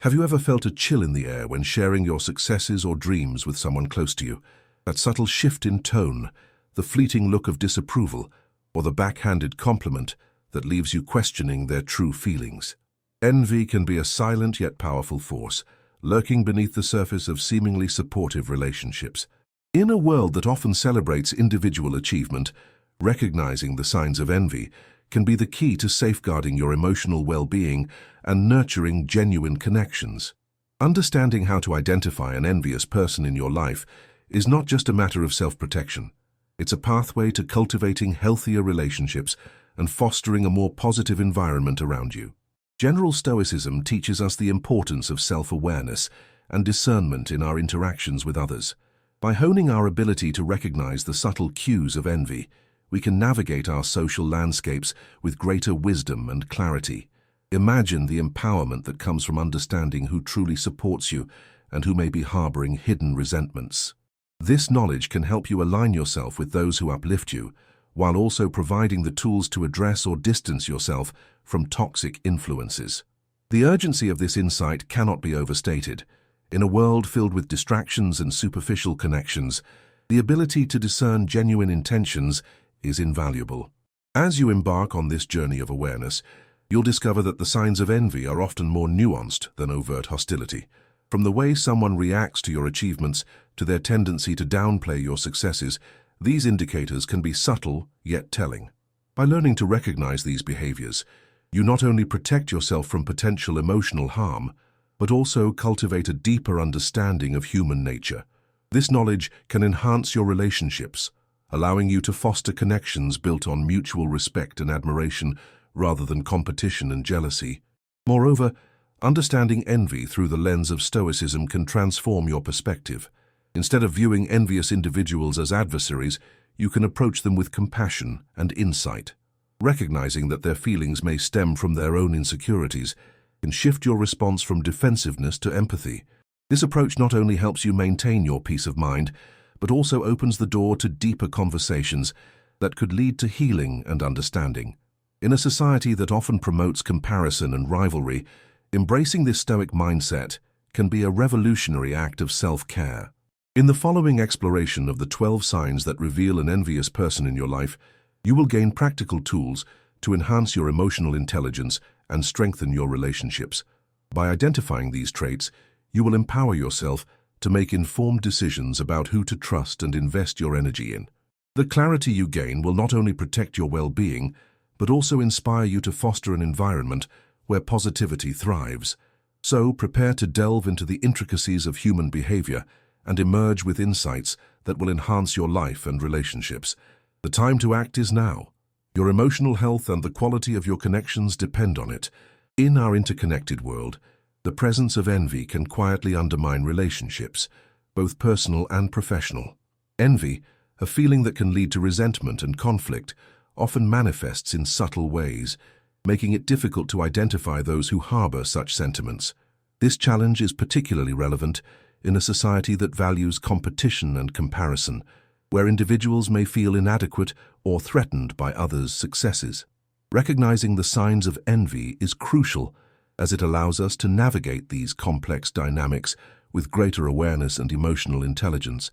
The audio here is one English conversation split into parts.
Have you ever felt a chill in the air when sharing your successes or dreams with someone close to you? That subtle shift in tone, the fleeting look of disapproval, or the backhanded compliment that leaves you questioning their true feelings. Envy can be a silent yet powerful force, lurking beneath the surface of seemingly supportive relationships. In a world that often celebrates individual achievement, recognizing the signs of envy can be the key to safeguarding your emotional well-being and nurturing genuine connections. Understanding how to identify an envious person in your life is not just a matter of self-protection. It's a pathway to cultivating healthier relationships and fostering a more positive environment around you. General Stoicism teaches us the importance of self-awareness and discernment in our interactions with others. By honing our ability to recognize the subtle cues of envy, we can navigate our social landscapes with greater wisdom and clarity. Imagine the empowerment that comes from understanding who truly supports you and who may be harboring hidden resentments. This knowledge can help you align yourself with those who uplift you, while also providing the tools to address or distance yourself from toxic influences. The urgency of this insight cannot be overstated. In a world filled with distractions and superficial connections, the ability to discern genuine intentions is invaluable. As you embark on this journey of awareness, you'll discover that the signs of envy are often more nuanced than overt hostility. From the way someone reacts to your achievements to their tendency to downplay your successes, these indicators can be subtle yet telling. By learning to recognize these behaviors, you not only protect yourself from potential emotional harm, but also cultivate a deeper understanding of human nature. This knowledge can enhance your relationships, allowing you to foster connections built on mutual respect and admiration rather than competition and jealousy. Moreover, understanding envy through the lens of Stoicism can transform your perspective. Instead of viewing envious individuals as adversaries, you can approach them with compassion and insight. Recognizing that their feelings may stem from their own insecurities can shift your response from defensiveness to empathy. This approach not only helps you maintain your peace of mind, but also opens the door to deeper conversations that could lead to healing and understanding. In a society that often promotes comparison and rivalry, embracing this Stoic mindset can be a revolutionary act of self-care. In the following exploration of the 12 signs that reveal an envious person in your life, you will gain practical tools to enhance your emotional intelligence and strengthen your relationships. By identifying these traits, you will empower yourself to make informed decisions about who to trust and invest your energy in. The clarity you gain will not only protect your well-being, but also inspire you to foster an environment where positivity thrives. So prepare to delve into the intricacies of human behavior and emerge with insights that will enhance your life and relationships. The time to act is now. Your emotional health and the quality of your connections depend on it. In our interconnected world, the presence of envy can quietly undermine relationships, both personal and professional. Envy, a feeling that can lead to resentment and conflict, often manifests in subtle ways, making it difficult to identify those who harbor such sentiments. This challenge is particularly relevant in a society that values competition and comparison, where individuals may feel inadequate or threatened by others' successes. Recognizing the signs of envy is crucial, as it allows us to navigate these complex dynamics with greater awareness and emotional intelligence.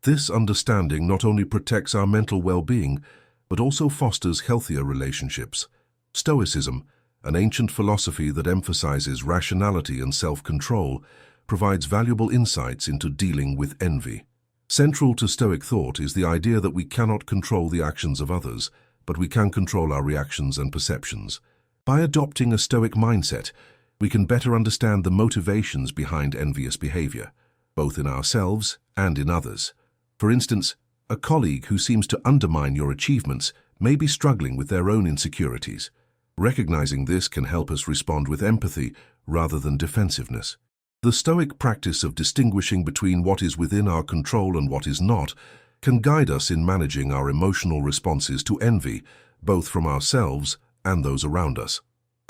This understanding not only protects our mental well-being, but also fosters healthier relationships. Stoicism, an ancient philosophy that emphasizes rationality and self-control, provides valuable insights into dealing with envy. Central to Stoic thought is the idea that we cannot control the actions of others, but we can control our reactions and perceptions. By adopting a Stoic mindset, we can better understand the motivations behind envious behavior, both in ourselves and in others. For instance, a colleague who seems to undermine your achievements may be struggling with their own insecurities. Recognizing this can help us respond with empathy rather than defensiveness. The Stoic practice of distinguishing between what is within our control and what is not can guide us in managing our emotional responses to envy, both from ourselves and those around us.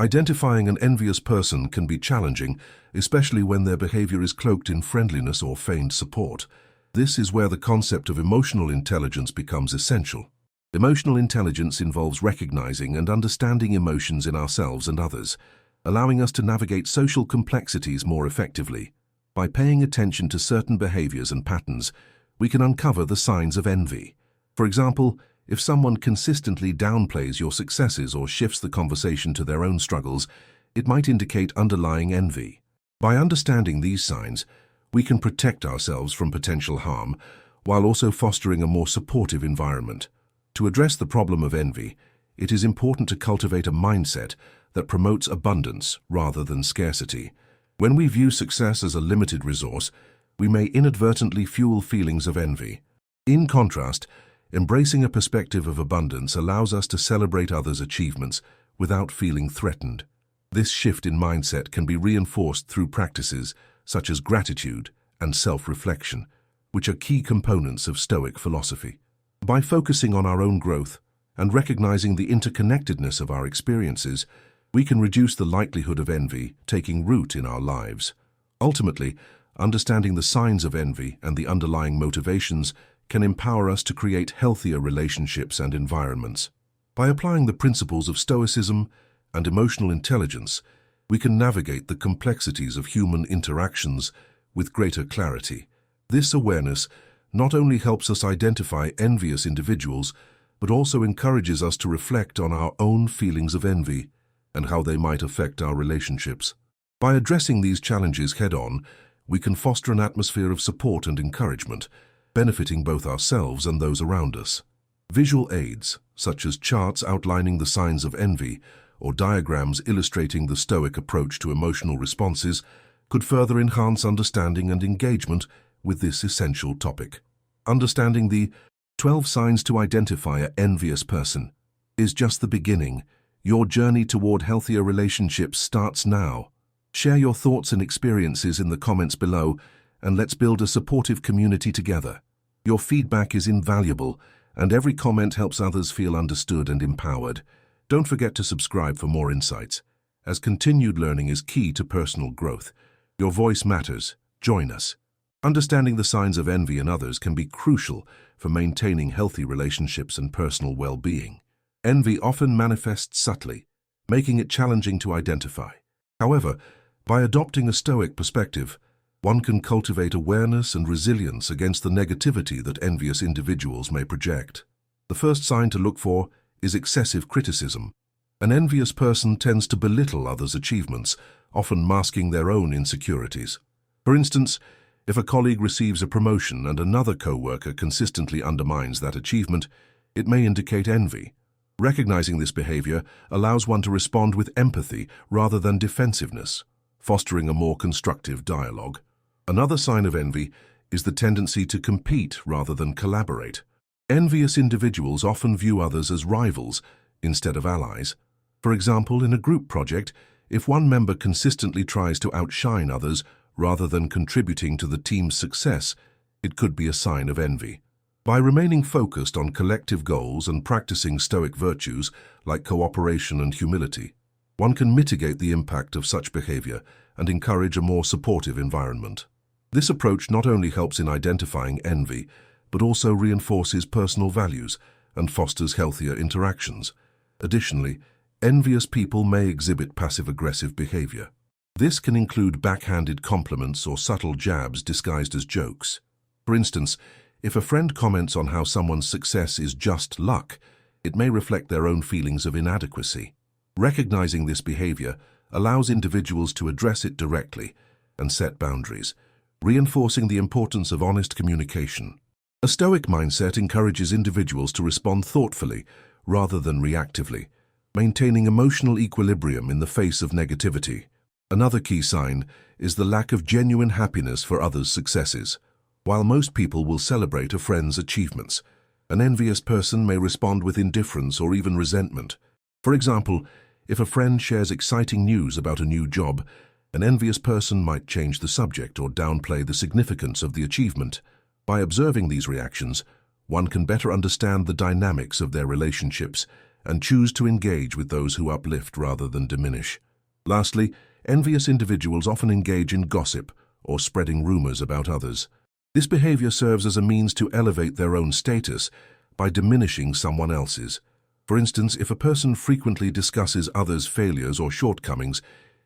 Identifying an envious person can be challenging, especially when their behavior is cloaked in friendliness or feigned support. This is where the concept of emotional intelligence becomes essential. Emotional intelligence involves recognizing and understanding emotions in ourselves and others. allowing us to navigate social complexities more effectively. By paying attention to certain behaviors and patterns, we can uncover the signs of envy. For example, if someone consistently downplays your successes or shifts the conversation to their own struggles, it might indicate underlying envy. By understanding these signs, we can protect ourselves from potential harm, while also fostering a more supportive environment. To address the problem of envy, it is important to cultivate a mindset that promotes abundance rather than scarcity. When we view success as a limited resource, we may inadvertently fuel feelings of envy. In contrast, embracing a perspective of abundance allows us to celebrate others' achievements without feeling threatened. This shift in mindset can be reinforced through practices such as gratitude and self-reflection, which are key components of Stoic philosophy. By focusing on our own growth and recognizing the interconnectedness of our experiences, we can reduce the likelihood of envy taking root in our lives. Ultimately, understanding the signs of envy and the underlying motivations can empower us to create healthier relationships and environments. By applying the principles of Stoicism and emotional intelligence, we can navigate the complexities of human interactions with greater clarity. This awareness not only helps us identify envious individuals, but also encourages us to reflect on our own feelings of envy and how they might affect our relationships. By addressing these challenges head-on, we can foster an atmosphere of support and encouragement, benefiting both ourselves and those around us. Visual aids, such as charts outlining the signs of envy or diagrams illustrating the Stoic approach to emotional responses, could further enhance understanding and engagement with this essential topic. Understanding the 12 signs to identify an envious person is just the beginning. Your journey toward healthier relationships starts now. Share your thoughts and experiences in the comments below, and let's build a supportive community together. Your feedback is invaluable, and every comment helps others feel understood and empowered. Don't forget to subscribe for more insights, as continued learning is key to personal growth. Your voice matters. Join us. Understanding the signs of envy in others can be crucial for maintaining healthy relationships and personal well-being. Envy often manifests subtly, making it challenging to identify. However, by adopting a Stoic perspective, one can cultivate awareness and resilience against the negativity that envious individuals may project. The first sign to look for is excessive criticism. An envious person tends to belittle others' achievements, often masking their own insecurities. For instance, if a colleague receives a promotion and another co-worker consistently undermines that achievement, it may indicate envy. Recognizing this behavior allows one to respond with empathy rather than defensiveness, fostering a more constructive dialogue. Another sign of envy is the tendency to compete rather than collaborate. Envious individuals often view others as rivals instead of allies. For example, in a group project, if one member consistently tries to outshine others rather than contributing to the team's success, it could be a sign of envy. By remaining focused on collective goals and practicing Stoic virtues like cooperation and humility, one can mitigate the impact of such behavior and encourage a more supportive environment. This approach not only helps in identifying envy, but also reinforces personal values and fosters healthier interactions. Additionally, envious people may exhibit passive-aggressive behavior. This can include backhanded compliments or subtle jabs disguised as jokes. For instance, if a friend comments on how someone's success is just luck, it may reflect their own feelings of inadequacy. Recognizing this behavior allows individuals to address it directly and set boundaries, reinforcing the importance of honest communication. A Stoic mindset encourages individuals to respond thoughtfully rather than reactively, maintaining emotional equilibrium in the face of negativity. Another key sign is the lack of genuine happiness for others' successes. While most people will celebrate a friend's achievements, an envious person may respond with indifference or even resentment. For example, if a friend shares exciting news about a new job, an envious person might change the subject or downplay the significance of the achievement. By observing these reactions, one can better understand the dynamics of their relationships and choose to engage with those who uplift rather than diminish. Lastly, envious individuals often engage in gossip or spreading rumors about others. This behavior serves as a means to elevate their own status by diminishing someone else's. For instance, if a person frequently discusses others' failures or shortcomings,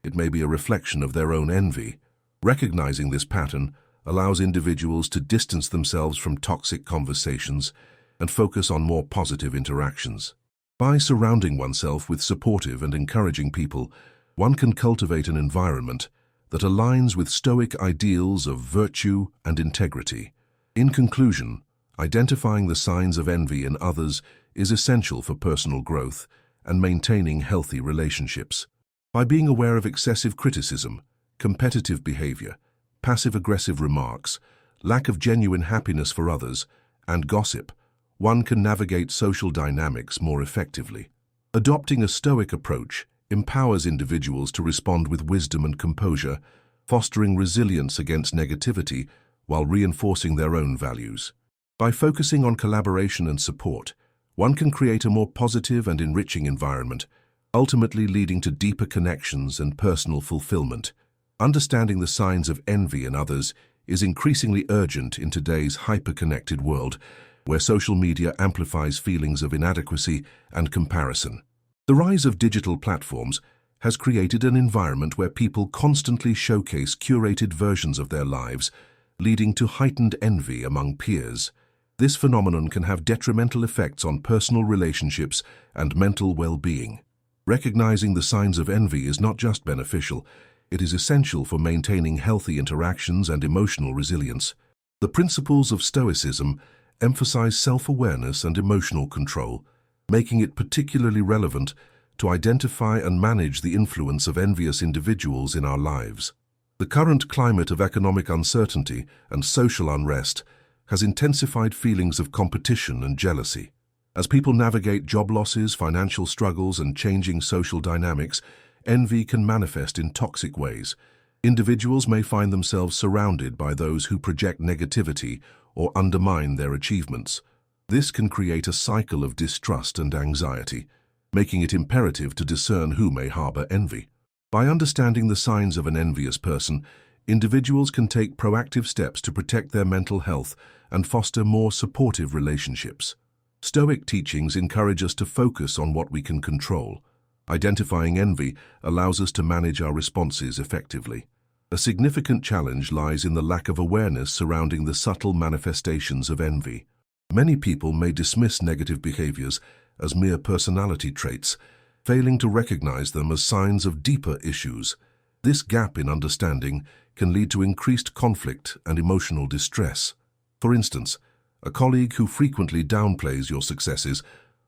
it may be a reflection of their own envy. Recognizing this pattern allows individuals to distance themselves from toxic conversations and focus on more positive interactions. By surrounding oneself with supportive and encouraging people, one can cultivate an environment that aligns with Stoic ideals of virtue and integrity. In conclusion, identifying the signs of envy in others is essential for personal growth and maintaining healthy relationships. By being aware of excessive criticism, competitive behavior, passive-aggressive remarks, lack of genuine happiness for others, and gossip, one can navigate social dynamics more effectively. Adopting a Stoic approach empowers individuals to respond with wisdom and composure, fostering resilience against negativity while reinforcing their own values. By focusing on collaboration and support, one can create a more positive and enriching environment, ultimately leading to deeper connections and personal fulfillment. Understanding the signs of envy in others is increasingly urgent in today's hyper-connected world, where social media amplifies feelings of inadequacy and comparison. The rise of digital platforms has created an environment where people constantly showcase curated versions of their lives, leading to heightened envy among peers. This phenomenon can have detrimental effects on personal relationships and mental well-being. Recognizing the signs of envy is not just beneficial, it is essential for maintaining healthy interactions and emotional resilience. The principles of Stoicism emphasize self-awareness and emotional control, making it particularly relevant to identify and manage the influence of envious individuals in our lives. The current climate of economic uncertainty and social unrest has intensified feelings of competition and jealousy. As people navigate job losses, financial struggles, and changing social dynamics, envy can manifest in toxic ways. Individuals may find themselves surrounded by those who project negativity or undermine their achievements. This can create a cycle of distrust and anxiety, making it imperative to discern who may harbor envy. By understanding the signs of an envious person, individuals can take proactive steps to protect their mental health and foster more supportive relationships. Stoic teachings encourage us to focus on what we can control. Identifying envy allows us to manage our responses effectively. A significant challenge lies in the lack of awareness surrounding the subtle manifestations of envy. Many people may dismiss negative behaviors as mere personality traits, failing to recognize them as signs of deeper issues. This gap in understanding can lead to increased conflict and emotional distress. For instance, a colleague who frequently downplays your successes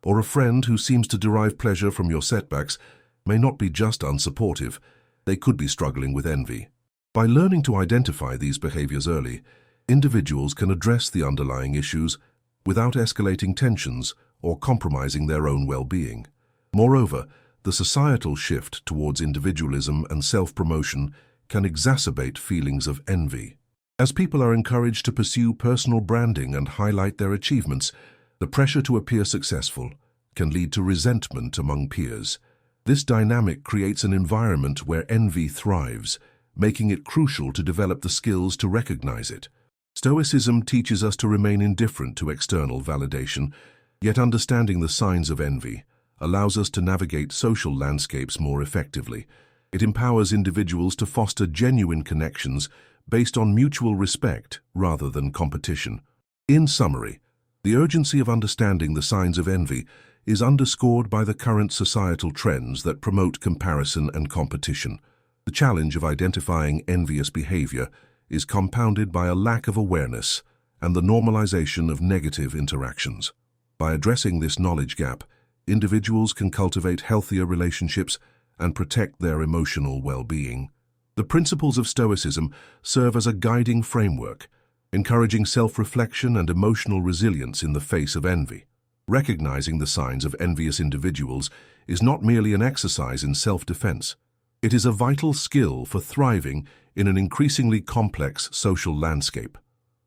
or a friend who seems to derive pleasure from your setbacks may not be just unsupportive, they could be struggling with envy. By learning to identify these behaviors early, individuals can address the underlying issues without escalating tensions or compromising their own well-being. Moreover, the societal shift towards individualism and self-promotion can exacerbate feelings of envy. As people are encouraged to pursue personal branding and highlight their achievements, the pressure to appear successful can lead to resentment among peers. This dynamic creates an environment where envy thrives, making it crucial to develop the skills to recognize it. Stoicism teaches us to remain indifferent to external validation, yet understanding the signs of envy allows us to navigate social landscapes more effectively. It empowers individuals to foster genuine connections based on mutual respect rather than competition. In summary, the urgency of understanding the signs of envy is underscored by the current societal trends that promote comparison and competition. The challenge of identifying envious behavior is compounded by a lack of awareness and the normalization of negative interactions. By addressing this knowledge gap, individuals can cultivate healthier relationships and protect their emotional well-being. The principles of Stoicism serve as a guiding framework, encouraging self-reflection and emotional resilience in the face of envy. Recognizing the signs of envious individuals is not merely an exercise in self-defense. It is a vital skill for thriving in an increasingly complex social landscape.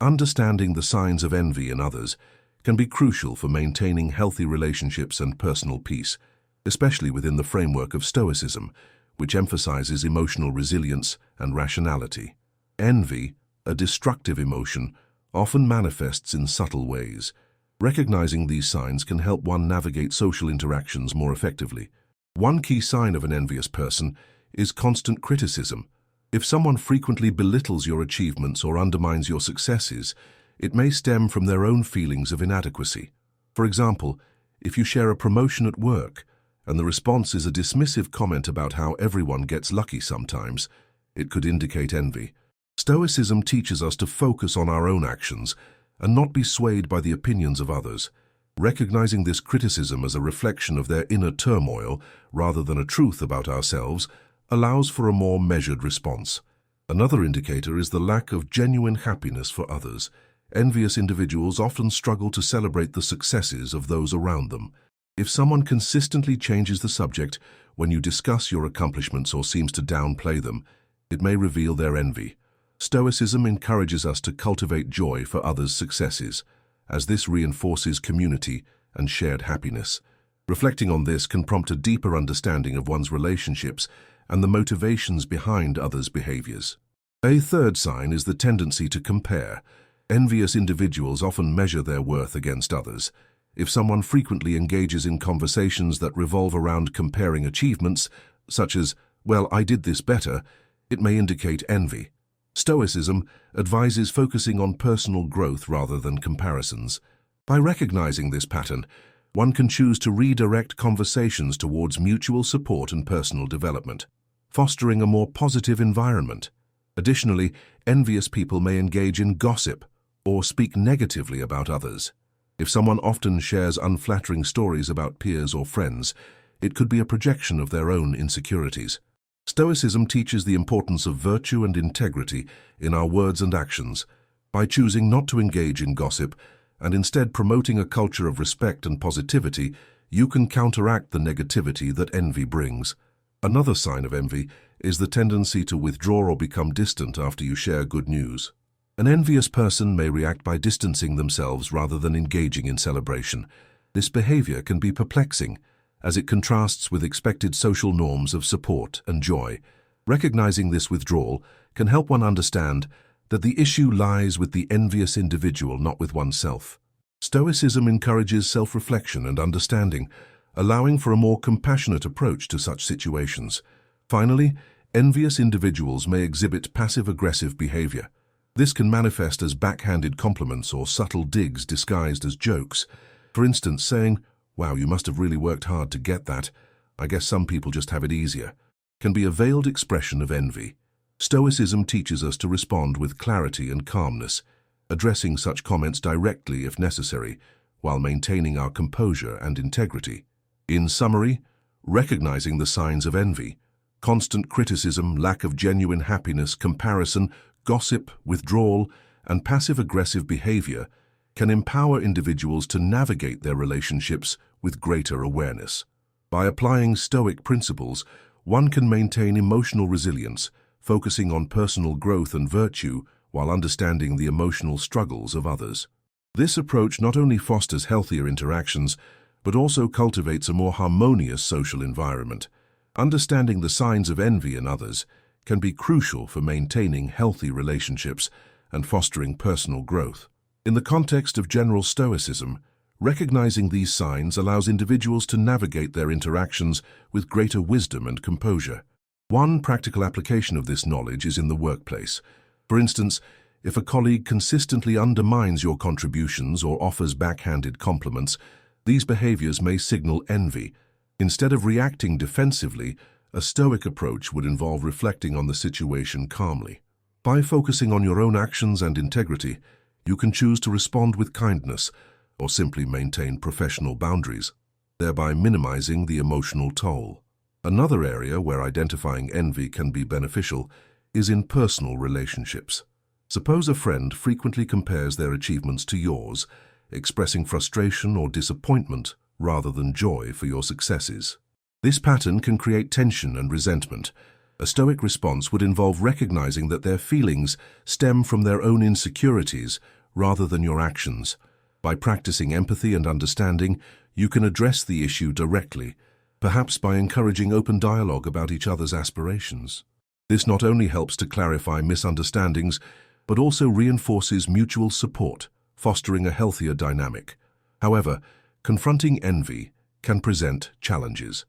Understanding the signs of envy in others can be crucial for maintaining healthy relationships and personal peace, especially within the framework of Stoicism, which emphasizes emotional resilience and rationality. Envy, a destructive emotion, often manifests in subtle ways. Recognizing these signs can help one navigate social interactions more effectively. One key sign of an envious person is constant criticism. If someone frequently belittles your achievements or undermines your successes, it may stem from their own feelings of inadequacy. For example, if you share a promotion at work, and the response is a dismissive comment about how everyone gets lucky sometimes, it could indicate envy. Stoicism teaches us to focus on our own actions and not be swayed by the opinions of others. Recognizing this criticism as a reflection of their inner turmoil rather than a truth about ourselves allows for a more measured response. Another indicator is the lack of genuine happiness for others. Envious individuals often struggle to celebrate the successes of those around them. If someone consistently changes the subject when you discuss your accomplishments or seems to downplay them, it may reveal their envy. Stoicism encourages us to cultivate joy for others' successes, as this reinforces community and shared happiness. Reflecting on this can prompt a deeper understanding of one's relationships and the motivations behind others' behaviors. A third sign is the tendency to compare. Envious individuals often measure their worth against others. If someone frequently engages in conversations that revolve around comparing achievements, such as, "Well, I did this better," it may indicate envy. Stoicism advises focusing on personal growth rather than comparisons. By recognizing this pattern, one can choose to redirect conversations towards mutual support and personal development, fostering a more positive environment. Additionally, envious people may engage in gossip or speak negatively about others. If someone often shares unflattering stories about peers or friends, it could be a projection of their own insecurities. Stoicism teaches the importance of virtue and integrity in our words and actions. By choosing not to engage in gossip and instead promoting a culture of respect and positivity, you can counteract the negativity that envy brings. Another sign of envy is the tendency to withdraw or become distant after you share good news. An envious person may react by distancing themselves rather than engaging in celebration. This behavior can be perplexing, as it contrasts with expected social norms of support and joy. Recognizing this withdrawal can help one understand that the issue lies with the envious individual, not with oneself. Stoicism encourages self-reflection and understanding, allowing for a more compassionate approach to such situations. Finally, envious individuals may exhibit passive-aggressive behavior. This can manifest as backhanded compliments or subtle digs disguised as jokes. For instance, saying, "Wow, you must have really worked hard to get that. I guess some people just have it easier," can be a veiled expression of envy. Stoicism teaches us to respond with clarity and calmness, addressing such comments directly if necessary, while maintaining our composure and integrity. In summary, recognizing the signs of envy, constant criticism, lack of genuine happiness, comparison, gossip, withdrawal, and passive-aggressive behavior can empower individuals to navigate their relationships with greater awareness. By applying Stoic principles, one can maintain emotional resilience, focusing on personal growth and virtue while understanding the emotional struggles of others. This approach not only fosters healthier interactions, but also cultivates a more harmonious social environment. Understanding the signs of envy in others can be crucial for maintaining healthy relationships and fostering personal growth. In the context of general Stoicism, recognizing these signs allows individuals to navigate their interactions with greater wisdom and composure. One practical application of this knowledge is in the workplace. For instance, if a colleague consistently undermines your contributions or offers backhanded compliments, these behaviors may signal envy. Instead of reacting defensively, a Stoic approach would involve reflecting on the situation calmly. By focusing on your own actions and integrity, you can choose to respond with kindness or simply maintain professional boundaries, thereby minimizing the emotional toll. Another area where identifying envy can be beneficial is in personal relationships. Suppose a friend frequently compares their achievements to yours, expressing frustration or disappointment rather than joy for your successes. This pattern can create tension and resentment. A Stoic response would involve recognizing that their feelings stem from their own insecurities rather than your actions. By practicing empathy and understanding, you can address the issue directly, perhaps by encouraging open dialogue about each other's aspirations. This not only helps to clarify misunderstandings, but also reinforces mutual support, fostering a healthier dynamic. However, confronting envy can present challenges.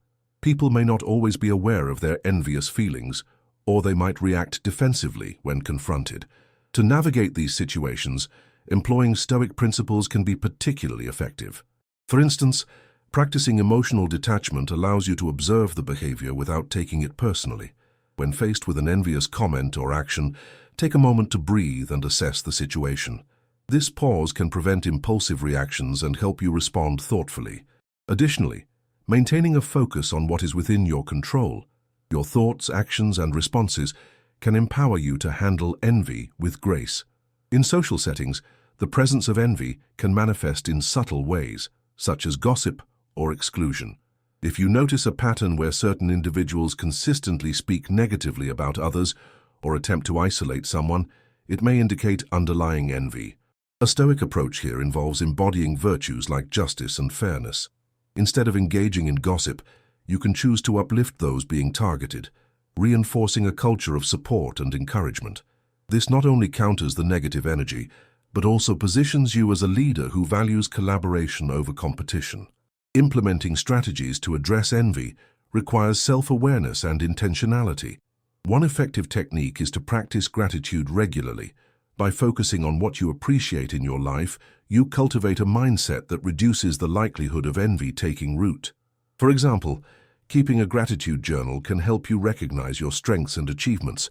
People may not always be aware of their envious feelings, or they might react defensively when confronted. To navigate these situations, employing Stoic principles can be particularly effective. For instance, practicing emotional detachment allows you to observe the behavior without taking it personally. When faced with an envious comment or action, take a moment to breathe and assess the situation. This pause can prevent impulsive reactions and help you respond thoughtfully. Additionally, maintaining a focus on what is within your control, your thoughts, actions, and responses can empower you to handle envy with grace. In social settings, the presence of envy can manifest in subtle ways, such as gossip or exclusion. If you notice a pattern where certain individuals consistently speak negatively about others or attempt to isolate someone, it may indicate underlying envy. A Stoic approach here involves embodying virtues like justice and fairness. Instead of engaging in gossip, you can choose to uplift those being targeted, reinforcing a culture of support and encouragement. This not only counters the negative energy, but also positions you as a leader who values collaboration over competition. Implementing strategies to address envy requires self-awareness and intentionality. One effective technique is to practice gratitude regularly. By focusing on what you appreciate in your life, you cultivate a mindset that reduces the likelihood of envy taking root. For example, keeping a gratitude journal can help you recognize your strengths and achievements,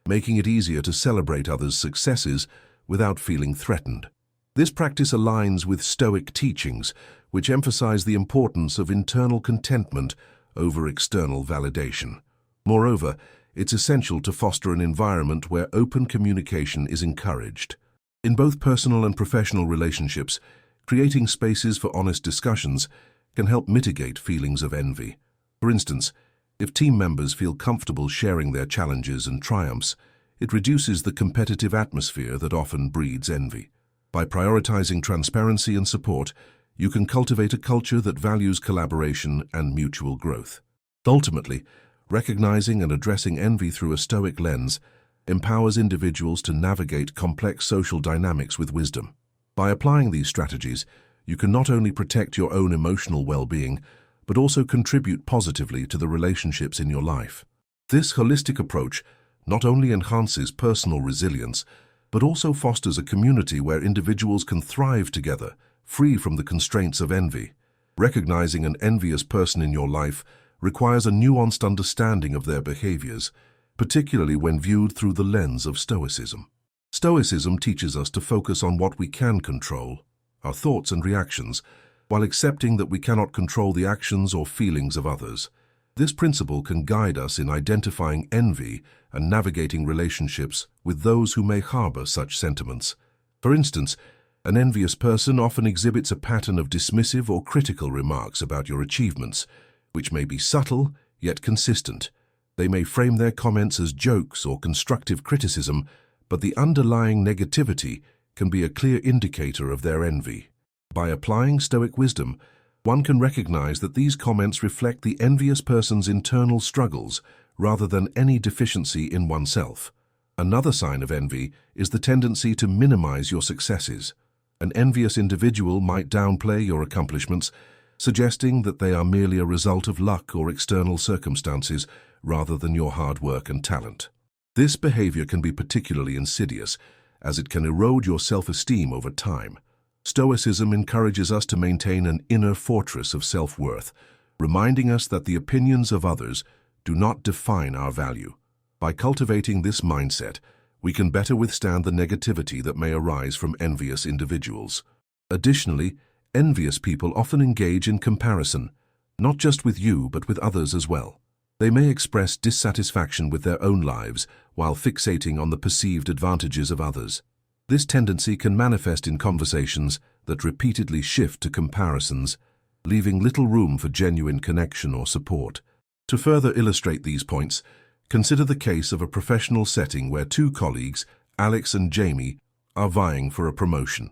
making it easier to celebrate others' successes without feeling threatened. This practice aligns with Stoic teachings, which emphasize the importance of internal contentment over external validation. Moreover, it's essential to foster an environment where open communication is encouraged. In both personal and professional relationships, creating spaces for honest discussions can help mitigate feelings of envy. For instance, if team members feel comfortable sharing their challenges and triumphs, it reduces the competitive atmosphere that often breeds envy. By prioritizing transparency and support, you can cultivate a culture that values collaboration and mutual growth. Ultimately, recognizing and addressing envy through a Stoic lens empowers individuals to navigate complex social dynamics with wisdom. By applying these strategies, you can not only protect your own emotional well-being, but also contribute positively to the relationships in your life. This holistic approach not only enhances personal resilience, but also fosters a community where individuals can thrive together, free from the constraints of envy. Recognizing an envious person in your life requires a nuanced understanding of their behaviors, particularly when viewed through the lens of Stoicism. Stoicism teaches us to focus on what we can control, our thoughts and reactions, while accepting that we cannot control the actions or feelings of others. This principle can guide us in identifying envy and navigating relationships with those who may harbor such sentiments. For instance, an envious person often exhibits a pattern of dismissive or critical remarks about your achievements, which may be subtle yet consistent. They may frame their comments as jokes or constructive criticism, but the underlying negativity can be a clear indicator of their envy. By applying Stoic wisdom, one can recognize that these comments reflect the envious person's internal struggles rather than any deficiency in oneself. Another sign of envy is the tendency to minimize your successes. An envious individual might downplay your accomplishments, suggesting that they are merely a result of luck or external circumstances rather than your hard work and talent. This behavior can be particularly insidious, as it can erode your self-esteem over time. Stoicism encourages us to maintain an inner fortress of self-worth, reminding us that the opinions of others do not define our value. By cultivating this mindset, we can better withstand the negativity that may arise from envious individuals. Additionally, envious people often engage in comparison, not just with you but with others as well. They may express dissatisfaction with their own lives while fixating on the perceived advantages of others. This tendency can manifest in conversations that repeatedly shift to comparisons, leaving little room for genuine connection or support. To further illustrate these points, consider the case of a professional setting where two colleagues, Alex and Jamie, are vying for a promotion.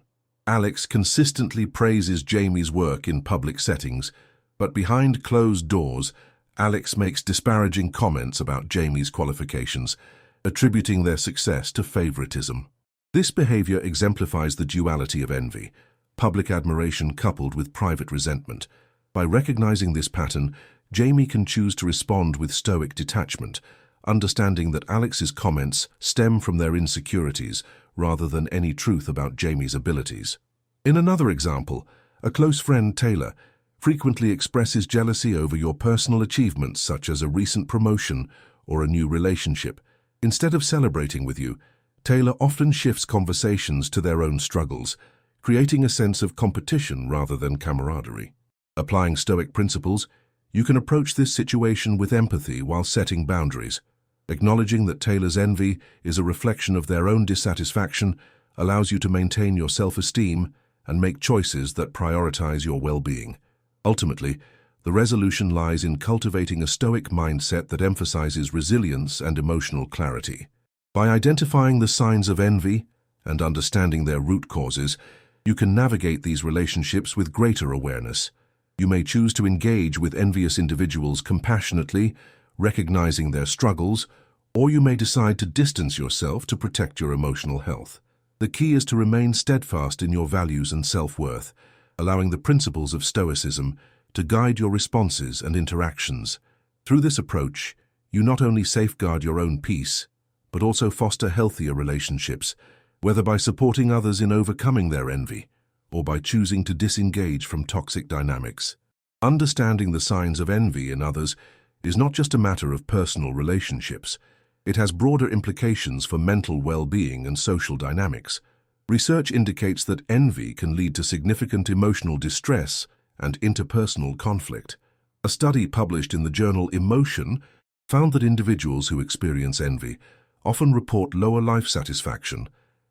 Alex consistently praises Jamie's work in public settings, but behind closed doors, Alex makes disparaging comments about Jamie's qualifications, attributing their success to favoritism. This behavior exemplifies the duality of envy, public admiration coupled with private resentment. By recognizing this pattern, Jamie can choose to respond with stoic detachment, understanding that Alex's comments stem from their insecurities rather than any truth about Jamie's abilities. In another example, a close friend, Taylor, frequently expresses jealousy over your personal achievements such as a recent promotion or a new relationship. Instead of celebrating with you, Taylor often shifts conversations to their own struggles, creating a sense of competition rather than camaraderie. Applying Stoic principles, you can approach this situation with empathy while setting boundaries. Acknowledging that Taylor's envy is a reflection of their own dissatisfaction allows you to maintain your self-esteem and make choices that prioritize your well-being. Ultimately, the resolution lies in cultivating a Stoic mindset that emphasizes resilience and emotional clarity. By identifying the signs of envy and understanding their root causes, you can navigate these relationships with greater awareness. You may choose to engage with envious individuals compassionately, recognizing their struggles, or you may decide to distance yourself to protect your emotional health. The key is to remain steadfast in your values and self-worth, allowing the principles of Stoicism to guide your responses and interactions. Through this approach, you not only safeguard your own peace, but also foster healthier relationships, whether by supporting others in overcoming their envy or by choosing to disengage from toxic dynamics. Understanding the signs of envy in others is not just a matter of personal relationships. It has broader implications for mental well-being and social dynamics. Research indicates that envy can lead to significant emotional distress and interpersonal conflict. A study published in the journal Emotion found that individuals who experience envy often report lower life satisfaction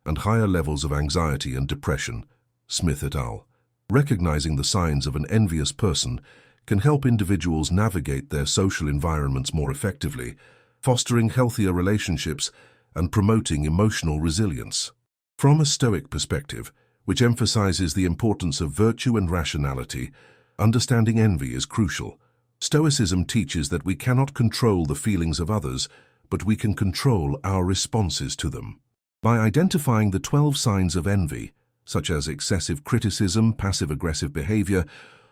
and higher levels of anxiety and depression. Smith et al. Recognizing the signs of an envious person can help individuals navigate their social environments more effectively, fostering healthier relationships and promoting emotional resilience. From a Stoic perspective, which emphasizes the importance of virtue and rationality, understanding envy is crucial. Stoicism teaches that we cannot control the feelings of others, but we can control our responses to them. By identifying the 12 signs of envy, such as excessive criticism, passive-aggressive behavior,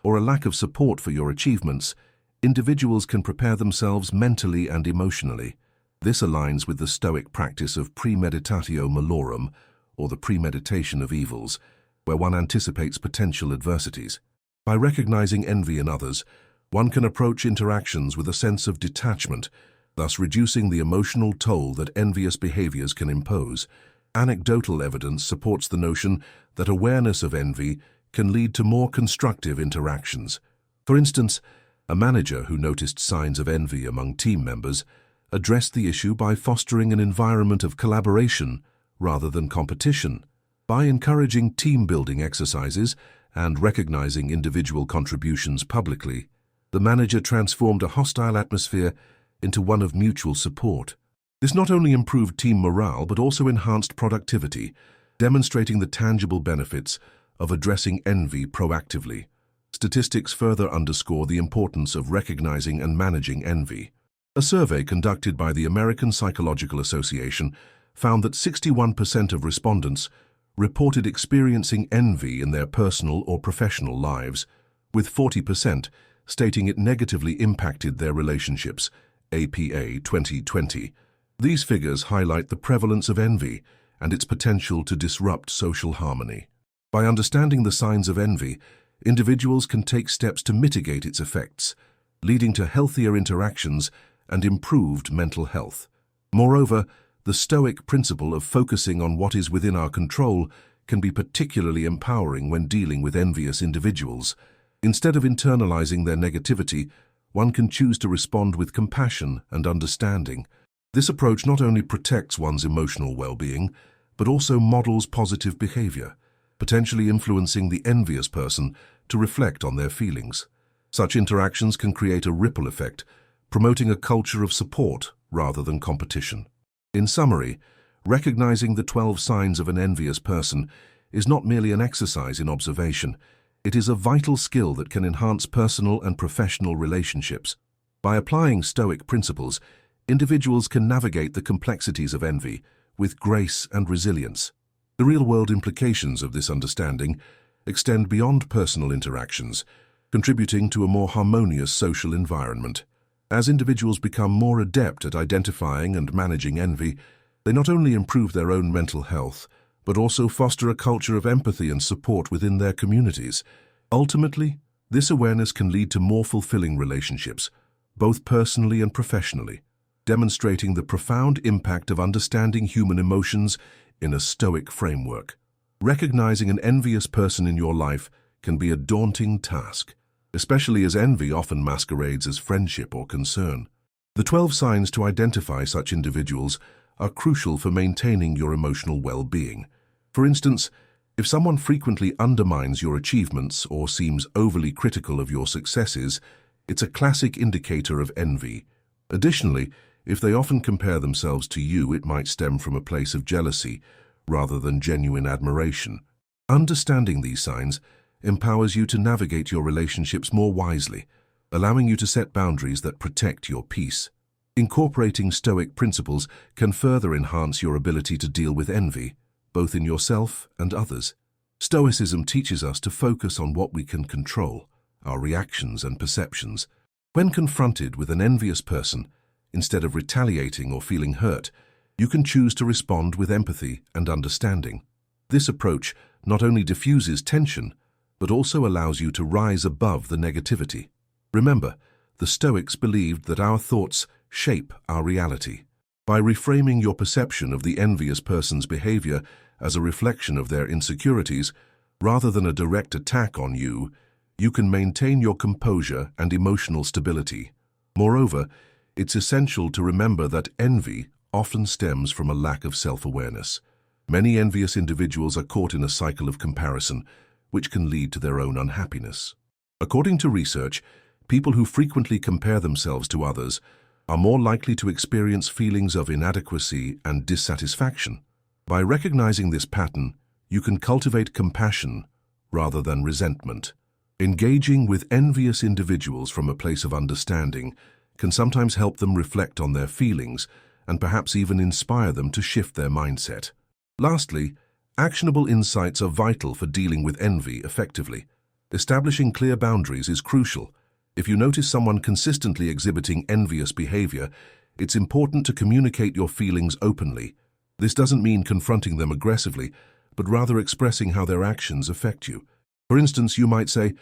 or a lack of support for your achievements, individuals can prepare themselves mentally and emotionally. This aligns with the Stoic practice of premeditatio malorum, or the premeditation of evils, where one anticipates potential adversities. By recognizing envy in others, one can approach interactions with a sense of detachment, thus reducing the emotional toll that envious behaviors can impose. Anecdotal evidence supports the notion that awareness of envy can lead to more constructive interactions. For instance, a manager who noticed signs of envy among team members addressed the issue by fostering an environment of collaboration rather than competition. By encouraging team-building exercises and recognizing individual contributions publicly, the manager transformed a hostile atmosphere into one of mutual support. This not only improved team morale but also enhanced productivity, demonstrating the tangible benefits of addressing envy proactively. Statistics further underscore the importance of recognizing and managing envy. A survey conducted by the American Psychological Association found that 61% of respondents reported experiencing envy in their personal or professional lives, with 40% stating it negatively impacted their relationships, APA 2020. These figures highlight the prevalence of envy and its potential to disrupt social harmony. By understanding the signs of envy, individuals can take steps to mitigate its effects, leading to healthier interactions and improved mental health. Moreover, the Stoic principle of focusing on what is within our control can be particularly empowering when dealing with envious individuals. Instead of internalizing their negativity, one can choose to respond with compassion and understanding. This approach not only protects one's emotional well-being, but also models positive behavior, potentially influencing the envious person to reflect on their feelings. Such interactions can create a ripple effect, promoting a culture of support rather than competition. In summary, recognizing the 12 signs of an envious person is not merely an exercise in observation. It is a vital skill that can enhance personal and professional relationships. By applying Stoic principles, individuals can navigate the complexities of envy with grace and resilience. The real-world implications of this understanding extend beyond personal interactions, contributing to a more harmonious social environment. As individuals become more adept at identifying and managing envy, they not only improve their own mental health, but also foster a culture of empathy and support within their communities. Ultimately, this awareness can lead to more fulfilling relationships, both personally and professionally, demonstrating the profound impact of understanding human emotions in a Stoic framework. Recognizing an envious person in your life can be a daunting task, especially as envy often masquerades as friendship or concern. The 12 signs to identify such individuals are crucial for maintaining your emotional well-being. For instance, if someone frequently undermines your achievements or seems overly critical of your successes, it's a classic indicator of envy. Additionally, if they often compare themselves to you, it might stem from a place of jealousy rather than genuine admiration. Understanding these signs empowers you to navigate your relationships more wisely, allowing you to set boundaries that protect your peace. Incorporating Stoic principles can further enhance your ability to deal with envy, both in yourself and others. Stoicism teaches us to focus on what we can control, our reactions and perceptions. When confronted with an envious person, instead of retaliating or feeling hurt, you can choose to respond with empathy and understanding. This approach not only diffuses tension, but also allows you to rise above the negativity. Remember, the Stoics believed that our thoughts shape our reality. By reframing your perception of the envious person's behavior as a reflection of their insecurities, rather than a direct attack on you, you can maintain your composure and emotional stability. Moreover, it's essential to remember that envy often stems from a lack of self-awareness. Many envious individuals are caught in a cycle of comparison, which can lead to their own unhappiness. According to research, people who frequently compare themselves to others are more likely to experience feelings of inadequacy and dissatisfaction. By recognizing this pattern, you can cultivate compassion rather than resentment. Engaging with envious individuals from a place of understanding can sometimes help them reflect on their feelings and perhaps even inspire them to shift their mindset. Lastly, actionable insights are vital for dealing with envy effectively. Establishing clear boundaries is crucial. If you notice someone consistently exhibiting envious behavior, it's important to communicate your feelings openly. This doesn't mean confronting them aggressively, but rather expressing how their actions affect you. For instance, you might say,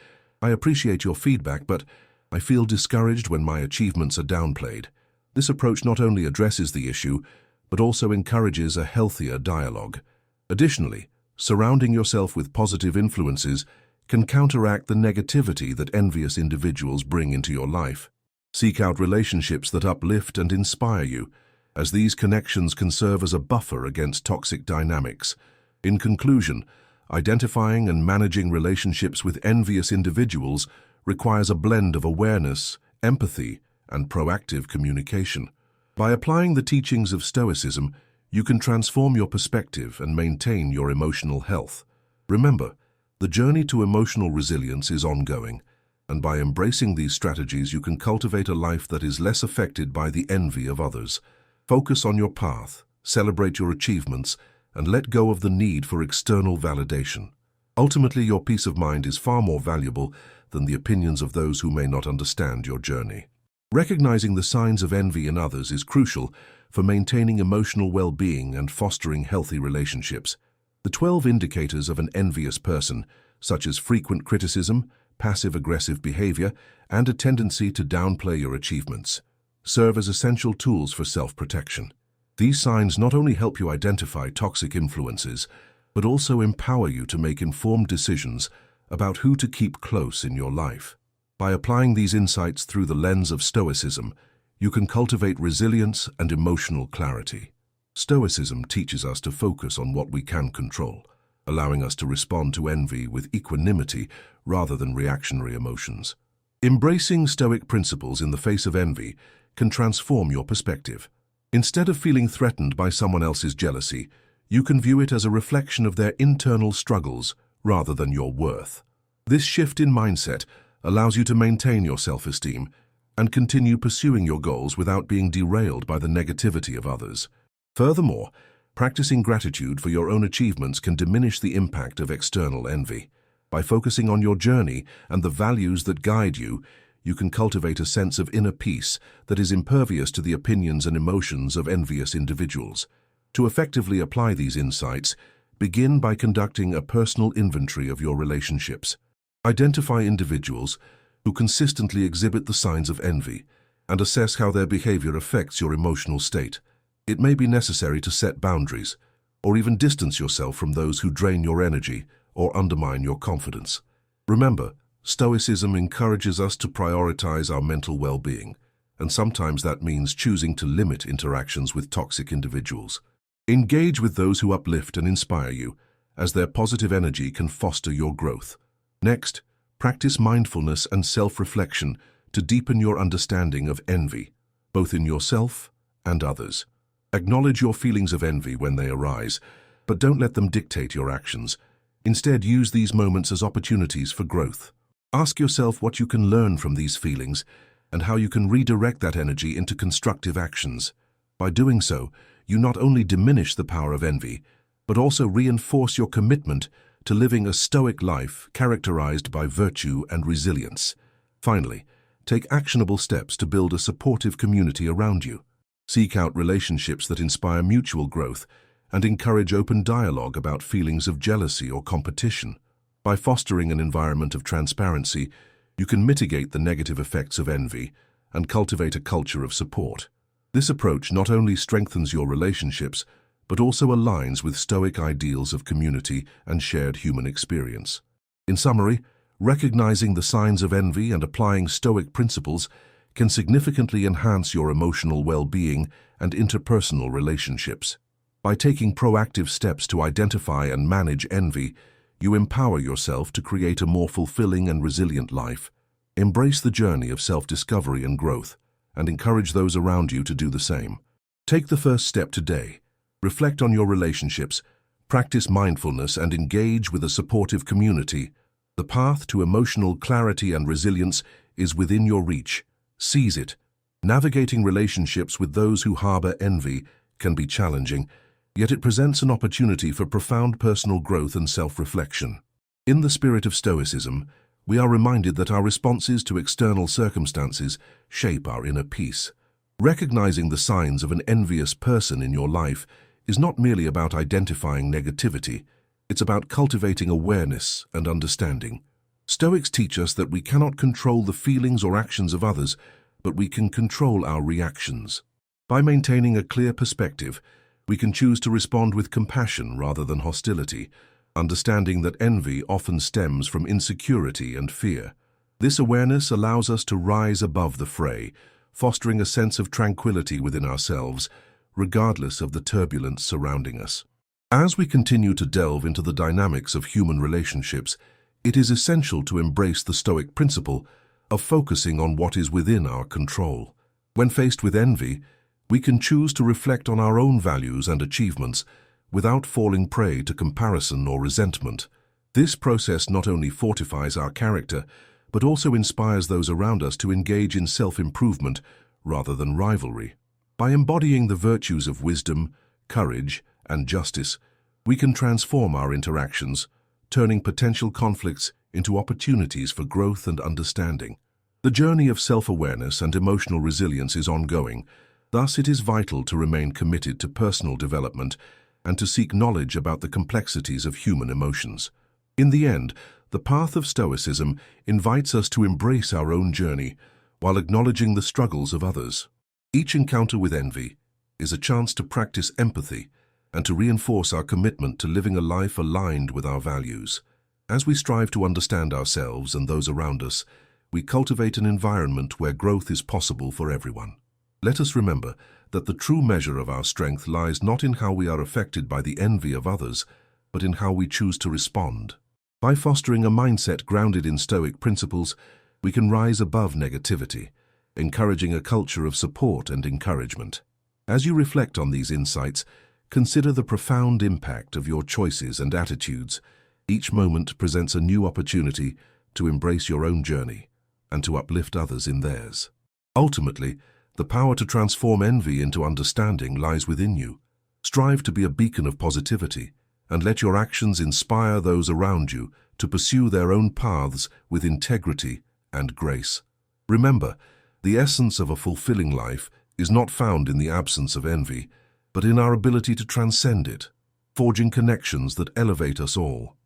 "I appreciate your feedback, but I feel discouraged when my achievements are downplayed." This approach not only addresses the issue, but also encourages a healthier dialogue. Additionally, surrounding yourself with positive influences can counteract the negativity that envious individuals bring into your life. Seek out relationships that uplift and inspire you, as these connections can serve as a buffer against toxic dynamics. In conclusion, identifying and managing relationships with envious individuals requires a blend of awareness, empathy, and proactive communication. By applying the teachings of Stoicism, you can transform your perspective and maintain your emotional health. Remember, the journey to emotional resilience is ongoing, and by embracing these strategies, you can cultivate a life that is less affected by the envy of others. Focus on your path, celebrate your achievements, and let go of the need for external validation. Ultimately, your peace of mind is far more valuable than the opinions of those who may not understand your journey. Recognizing the signs of envy in others is crucial for maintaining emotional well-being and fostering healthy relationships. The 12 indicators of an envious person, such as frequent criticism, passive-aggressive behavior, and a tendency to downplay your achievements, serve as essential tools for self-protection. These signs not only help you identify toxic influences, but also empower you to make informed decisions about who to keep close in your life. By applying these insights through the lens of Stoicism, you can cultivate resilience and emotional clarity. Stoicism teaches us to focus on what we can control, allowing us to respond to envy with equanimity rather than reactionary emotions. Embracing Stoic principles in the face of envy can transform your perspective. Instead of feeling threatened by someone else's jealousy, you can view it as a reflection of their internal struggles rather than your worth. This shift in mindset allows you to maintain your self-esteem and continue pursuing your goals without being derailed by the negativity of others. Furthermore, practicing gratitude for your own achievements can diminish the impact of external envy. By focusing on your journey and the values that guide you, you can cultivate a sense of inner peace that is impervious to the opinions and emotions of envious individuals. To effectively apply these insights, begin by conducting a personal inventory of your relationships. Identify individuals who consistently exhibit the signs of envy and assess how their behavior affects your emotional state. It may be necessary to set boundaries or even distance yourself from those who drain your energy or undermine your confidence. Remember, Stoicism encourages us to prioritize our mental well-being, and sometimes that means choosing to limit interactions with toxic individuals. Engage with those who uplift and inspire you, as their positive energy can foster your growth. Next, practice mindfulness and self-reflection to deepen your understanding of envy, both in yourself and others. Acknowledge your feelings of envy when they arise, but don't let them dictate your actions. Instead, use these moments as opportunities for growth. Ask yourself what you can learn from these feelings and how you can redirect that energy into constructive actions. By doing so, you not only diminish the power of envy, but also reinforce your commitment to living a stoic life characterized by virtue and resilience. Finally, take actionable steps to build a supportive community around you. Seek out relationships that inspire mutual growth and encourage open dialogue about feelings of jealousy or competition. By fostering an environment of transparency, you can mitigate the negative effects of envy and cultivate a culture of support. This approach not only strengthens your relationships, but also aligns with Stoic ideals of community and shared human experience. In summary, recognizing the signs of envy and applying Stoic principles can significantly enhance your emotional well-being and interpersonal relationships. By taking proactive steps to identify and manage envy, you empower yourself to create a more fulfilling and resilient life. Embrace the journey of self-discovery and growth, and encourage those around you to do the same. Take the first step today. Reflect on your relationships, practice mindfulness, and engage with a supportive community. The path to emotional clarity and resilience is within your reach. Seize it. Navigating relationships with those who harbor envy can be challenging, yet it presents an opportunity for profound personal growth and self-reflection. In the spirit of Stoicism, we are reminded that our responses to external circumstances shape our inner peace. Recognizing the signs of an envious person in your life is not merely about identifying negativity, it's about cultivating awareness and understanding. Stoics teach us that we cannot control the feelings or actions of others, but we can control our reactions. By maintaining a clear perspective, we can choose to respond with compassion rather than hostility, understanding that envy often stems from insecurity and fear. This awareness allows us to rise above the fray, fostering a sense of tranquility within ourselves, regardless of the turbulence surrounding us. As we continue to delve into the dynamics of human relationships, it is essential to embrace the Stoic principle of focusing on what is within our control. When faced with envy, we can choose to reflect on our own values and achievements without falling prey to comparison or resentment. This process not only fortifies our character, but also inspires those around us to engage in self-improvement rather than rivalry. By embodying the virtues of wisdom, courage, and justice, we can transform our interactions, turning potential conflicts into opportunities for growth and understanding. The journey of self-awareness and emotional resilience is ongoing. Thus, it is vital to remain committed to personal development and to seek knowledge about the complexities of human emotions. In the end, the path of Stoicism invites us to embrace our own journey while acknowledging the struggles of others. Each encounter with envy is a chance to practice empathy and to reinforce our commitment to living a life aligned with our values. As we strive to understand ourselves and those around us, we cultivate an environment where growth is possible for everyone. Let us remember that the true measure of our strength lies not in how we are affected by the envy of others, but in how we choose to respond. By fostering a mindset grounded in Stoic principles, we can rise above negativity, encouraging a culture of support and encouragement. As you reflect on these insights, consider the profound impact of your choices and attitudes. Each moment presents a new opportunity to embrace your own journey and to uplift others in theirs. Ultimately, the power to transform envy into understanding lies within you. Strive to be a beacon of positivity, and let your actions inspire those around you to pursue their own paths with integrity and grace. Remember, the essence of a fulfilling life is not found in the absence of envy, but in our ability to transcend it, forging connections that elevate us all.